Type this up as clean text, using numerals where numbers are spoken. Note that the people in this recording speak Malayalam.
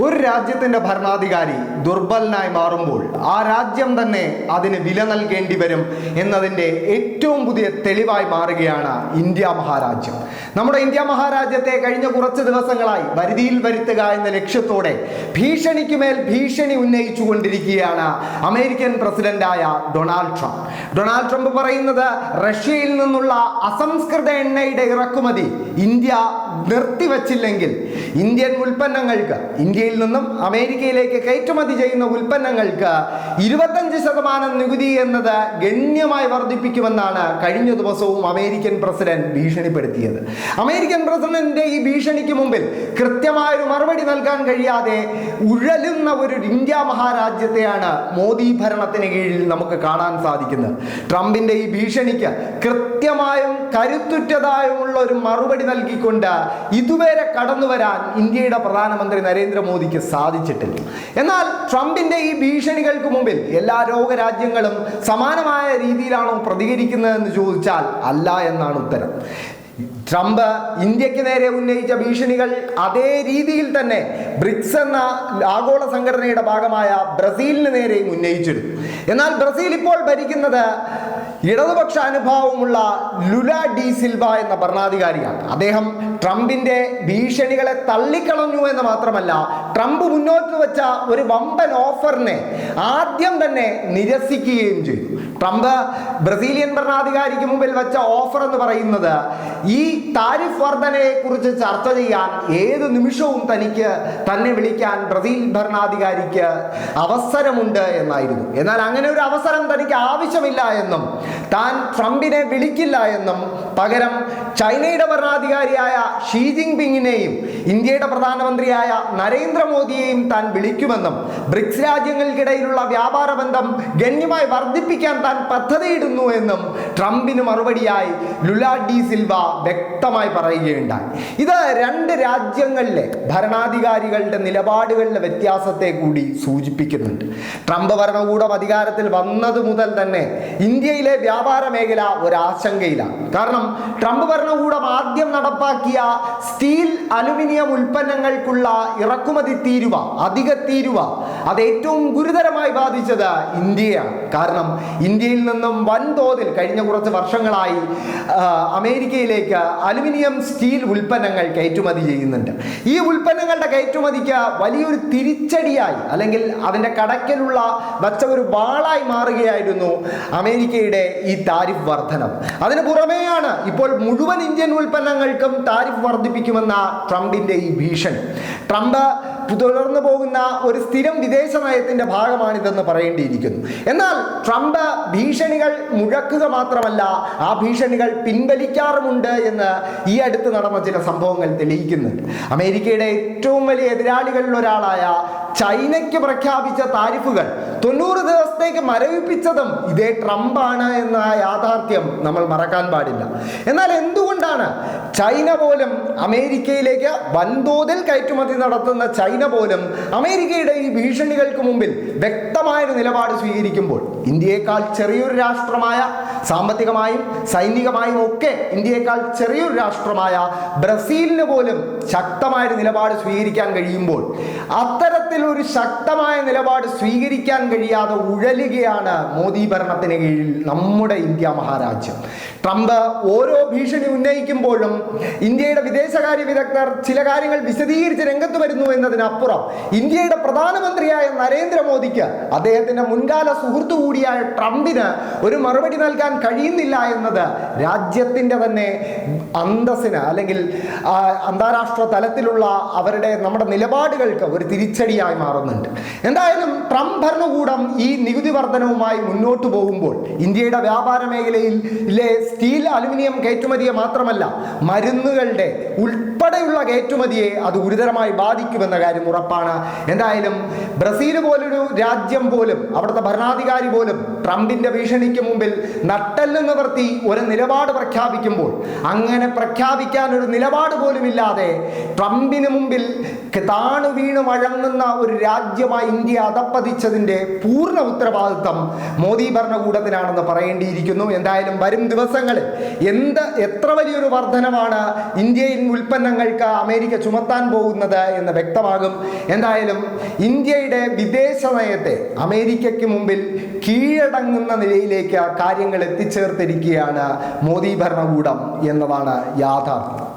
ഒരു രാജ്യത്തിന്റെ ഭരണാധികാരി ദുർബലനായി മാറുമ്പോൾ ആ രാജ്യം തന്നെ അതിന് വില നൽകേണ്ടി വരും എന്നതിൻ്റെ ഏറ്റവും പുതിയ തെളിവായി മാറുകയാണ് ഇന്ത്യ മഹാരാജ്യം. നമ്മുടെ ഇന്ത്യ മഹാരാജ്യത്തെ കഴിഞ്ഞ കുറച്ച് ദിവസങ്ങളായി വരുതിയിൽ വരുത്തുക എന്ന ലക്ഷ്യത്തോടെ ഭീഷണിക്കുമേൽ ഭീഷണി ഉന്നയിച്ചു കൊണ്ടിരിക്കുകയാണ് അമേരിക്കൻ പ്രസിഡന്റായ ഡൊണാൾഡ് ട്രംപ്. ഡൊണാൾഡ് ട്രംപ് പറയുന്നത് റഷ്യയിൽ നിന്നുള്ള അസംസ്കൃത എണ്ണയുടെ ഇറക്കുമതി ഇന്ത്യ നിർത്തിവച്ചില്ലെങ്കിൽ ഇന്ത്യൻ ഉൽപ്പന്നങ്ങൾക്ക്, ഇന്ത്യയിൽ നിന്നും അമേരിക്കയിലേക്ക് കയറ്റുമതി ചെയ്യുന്ന ഉൽപ്പന്നങ്ങൾക്ക് 25% നികുതി എന്നത് ഗണ്യമായി വർദ്ധിപ്പിക്കുമെന്നാണ് കഴിഞ്ഞ ദിവസവും അമേരിക്കൻ പ്രസിഡന്റ് ഭീഷണിപ്പെടുത്തിയത്. അമേരിക്കൻ പ്രസിഡന്റിന്റെ ഈ ഭീഷണിക്ക് മുമ്പിൽ കൃത്യമായൊരു മറുപടി നൽകാൻ കഴിയാതെ ഉഴലുന്ന ഒരു ഇന്ത്യ മഹാരാജ്യത്തെയാണ് മോദി ഭരണത്തിന് കീഴിൽ നമുക്ക് കാണാൻ സാധിക്കുന്നത്. ട്രംപിന്റെ ഈ ഭീഷണിക്ക് കൃത്യമായും കരുത്തുറ്റതായുമുള്ള ഒരു മറുപടി നൽകിക്കൊണ്ട് ഇതുവരെ കടന്നു വരാൻ ഇന്ത്യയുടെ പ്രധാനമന്ത്രി നരേന്ദ്രമോദിക്ക് സാധിച്ചിട്ടില്ല. എന്നാൽ ട്രംപിന്റെ ഈ ഭീഷണികൾക്ക് മുമ്പിൽ എല്ലാ ലോകരാജ്യങ്ങളും സമാനമായ രീതിയിലാണോ പ്രതികരിക്കുന്നതെന്ന് ചോദിച്ചാൽ അല്ല എന്നാണ് ഉത്തരം. ട്രംപ് ഇന്ത്യക്ക് നേരെ ഉന്നയിച്ച ഭീഷണികൾ അതേ രീതിയിൽ തന്നെ ബ്രിക്സ് എന്ന ആഗോള സംഘടനയുടെ ഭാഗമായ ബ്രസീലിന് നേരെയും ഉന്നയിച്ചിരുന്നു. എന്നാൽ ബ്രസീൽ ഇപ്പോൾ ഭരിക്കുന്നത് ഇടതുപക്ഷ അനുഭാവമുള്ള ലുല ഡി സിൽവ എന്ന ഭരണാധികാരിയാണ്. അദ്ദേഹം ട്രംപിന്റെ ഭീഷണികളെ തള്ളിക്കളഞ്ഞു എന്ന് മാത്രമല്ല, ട്രംപ് മുന്നോട്ട് വെച്ച ഒരു വമ്പൻ ഓഫറിനെ ആദ്യം തന്നെ നിരസിക്കുകയും ചെയ്തു. ട്രംപ് ബ്രസീലിയൻ ഭരണാധികാരിക്ക് മുമ്പിൽ വെച്ച ഓഫർ എന്ന് പറയുന്നത് ഈ താരിഫ് വർധനയെ കുറിച്ച് ചർച്ച ചെയ്യാൻ ഏത് നിമിഷവും തന്നെ വിളിക്കാൻ ബ്രസീൽ ഭരണാധികാരിക്ക് അവസരമുണ്ട് എന്നായിരുന്നു. എന്നാൽ അങ്ങനെ ഒരു അവസരം തനിക്ക് ആവശ്യമില്ല എന്നും താൻ ട്രംപിനെ വിളിക്കില്ല എന്നും പകരം ചൈനയുടെ ഭരണാധികാരിയായ ഷീ ജിൻപിങ്ങിനെയും ഇന്ത്യയുടെ പ്രധാനമന്ത്രിയായ നരേന്ദ്രമോദിയെയും താൻ വിളിക്കുമെന്നും ബ്രിക്സ് രാജ്യങ്ങൾക്കിടയിലുള്ള വ്യാപാര ബന്ധം ഗണ്യമായി വർദ്ധിപ്പിക്കാൻ താൻ പദ്ധതിയിടുന്നു എന്നും ട്രംപിന് മറുപടിയായി ലുല ഡി സിൽവ വ്യക്തമായി പറയുകയുണ്ടായി. ഇത് രണ്ട് രാജ്യങ്ങളിലെ ഭരണാധികാരികളുടെ നിലപാടുകളിലെ വ്യത്യാസത്തെ കൂടി സൂചിപ്പിക്കുന്നുണ്ട്. ട്രംപ് ഭരണകൂടം അധികാരത്തിൽ വന്നത് മുതൽ തന്നെ ഇന്ത്യയിലെ വ്യാപാര മേഖല ഒരാശങ്കയിലാണ്. കാരണം ട്രംപ് ഭരണകൂടം ആദ്യം നടപ്പാക്കിയ സ്റ്റീൽ, അലുമിനിയം ഉൽപ്പന്നങ്ങൾക്കുള്ള ഇറക്കുമതി തീരുവ, അധിക തീരുവ, അത് ഏറ്റവും ഗുരുതരമായി ബാധിച്ചത് ഇന്ത്യയാണ്. കാരണം ഇന്ത്യയിൽ നിന്നും വൻതോതിൽ കഴിഞ്ഞ കുറച്ച് വർഷങ്ങളായി അമേരിക്കയിലേക്ക് അലുമിനിയം, സ്റ്റീൽ ഉൽപ്പന്നങ്ങൾ കയറ്റുമതി ചെയ്യുന്നുണ്ട്. ഈ ഉൽപ്പന്നങ്ങളുടെ കയറ്റുമതിക്ക് വലിയൊരു തിരിച്ചടിയായി, അല്ലെങ്കിൽ അതിൻ്റെ കടക്കലുള്ള വച്ച ഒരു വാളായി മാറുകയായിരുന്നു അമേരിക്കയുടെ ഈ താരിഫ് വർധനം. അതിന് പുറമെയാണ് ഇപ്പോൾ മുഴുവൻ ഇന്ത്യൻ ഉൽപ്പന്നങ്ങൾക്കും താരിഫ് വർദ്ധിപ്പിക്കുമെന്ന ട്രംപിന്റെ ഈ ഭീഷണി. ട്രംപ് തുടർന്നു പോകുന്ന ഒരു സ്ഥിരം വിദേശ നയത്തിന്റെ ഭാഗമാണിതെന്ന് പറയേണ്ടിയിരിക്കുന്നു. എന്നാൽ ട്രംപ് ഭീഷണികൾ മുഴക്കുക മാത്രമല്ല, ആ ഭീഷണികൾ പിൻവലിക്കാറുമുണ്ട് എന്ന് ഈ അടുത്ത് നടന്ന ചില സംഭവങ്ങൾ തെളിയിക്കുന്നുണ്ട്. അമേരിക്കയുടെ ഏറ്റവും വലിയ എതിരാളികളിൽ ഒരാളായ ചൈനയ്ക്ക് പ്രഖ്യാപിച്ച താരിഫുകൾ 90 ദിവസത്തേക്ക് മരവിപ്പിച്ചതും ഇതേ ട്രംപാണ് എന്ന യാഥാർത്ഥ്യം നമ്മൾ മറക്കാൻ പാടില്ല. എന്നാൽ എന്തുകൊണ്ടാണ് ചൈന പോലും അമേരിക്കയിലേക്ക് വൻതോതിൽ കയറ്റുമതി നടത്തുന്ന ചൈന പോലും അമേരിക്കയുടെ ഈ ഭീഷണികൾക്ക് മുമ്പിൽ വ്യക്തമായൊരു നിലപാട് സ്വീകരിക്കുമ്പോൾ ഇന്ത്യയേക്കാൾ ചെറിയൊരു രാഷ്ട്രമായ, സാമ്പത്തികമായും സൈനികമായും ഒക്കെ ഇന്ത്യയേക്കാൾ ചെറിയൊരു രാഷ്ട്രമായ ബ്രസീലിന് പോലും ശക്തമായൊരു നിലപാട് സ്വീകരിക്കാൻ കഴിയുമ്പോൾ അത്തരത്തിലൊരു ശക്തമായ നിലപാട് സ്വീകരിക്കാൻ കഴിയാതെ ഉഴലുകയാണ് മോദി ഭരണത്തിന് കീഴിൽ നമ്മുടെ ഇന്ത്യ മഹാരാജ്യം. ട്രംപ് ഓരോ ഭീഷണി ഉന്നയിക്കുമ്പോഴും ഇന്ത്യയുടെ വിദേശകാര്യ വിദഗ്ധർ ചില കാര്യങ്ങൾ വിശദീകരിച്ച് രംഗത്ത് വരുന്നു എന്നതിനപ്പുറം ഇന്ത്യയുടെ പ്രധാനമന്ത്രിയായ നരേന്ദ്രമോദിക്ക് അദ്ദേഹത്തിന്റെ മുൻകാല സുഹൃത്തു കൂടിയായ ട്രംപിന് ഒരു മറുപടി നൽകാൻ കഴിയുന്നില്ല എന്നത് രാജ്യത്തിന്റെ തന്നെ അന്തസ്സിന്, അല്ലെങ്കിൽ അന്താരാഷ്ട്ര തലത്തിലുള്ള നമ്മുടെ നിലപാടുകൾക്ക് ഒരു തിരിച്ചടിയായി മാറുന്നുണ്ട്. എന്തായാലും ട്രംപ് ഭരണകൂടം ഈ നികുതി വർധനവുമായി മുന്നോട്ട് പോകുമ്പോൾ ഇന്ത്യയുടെ വ്യാപാര മേഖലയിലെ സ്റ്റീൽ, അലുമിനിയം കയറ്റുമതിയെ മാത്രമല്ല, മരുന്നുകളുടെ ഉൾപ്പെടെയുള്ള കയറ്റുമതിയെ അത് ഗുരുതരമായി ബാധിക്കുമെന്ന കാര്യം ഉറപ്പാണ്. എന്തായാലും ബ്രസീൽ പോലൊരു രാജ്യം പോലും, അവിടുത്തെ ഭരണാധികാരി പോലും ട്രംപിന്റെ ഭീഷണിക്ക് മുമ്പിൽ നട്ടെല്ല് നിവർത്തി ഒരു നിലപാട് പ്രഖ്യാപിക്കുമ്പോൾ, അങ്ങനെ പ്രഖ്യാപിക്കാൻ ഒരു നിലപാട് പോലും ഇല്ലാതെ ട്രംപിന് മുമ്പിൽ താണു വീണ് വഴങ്ങുന്ന ഒരു രാജ്യമായി ഇന്ത്യ അധപ്പതിച്ചതിൻ്റെ പൂർണ്ണ ഉത്തരവാദിത്വം മോദി ഭരണകൂടത്തിനാണെന്ന് പറയേണ്ടിയിരിക്കുന്നു. എന്തായാലും വരും ദിവസങ്ങളിൽ എത്ര വലിയൊരു വർധനമാണ് ഇന്ത്യൻ ഉൽപ്പന്നങ്ങൾക്ക് അമേരിക്ക ചുമത്താൻ പോകുന്നത് എന്ന് വ്യക്തമാകും. എന്തായാലും ഇന്ത്യയുടെ വിദേശ നയത്തെ അമേരിക്കയ്ക്ക് മുമ്പിൽ കീഴടങ്ങുന്ന നിലയിലേക്ക് കാര്യങ്ങൾ എത്തിച്ചേർത്തിരിക്കുകയാണ് മോദി ഭരണകൂടം എന്നതാണ് യാഥാർത്ഥ്യം.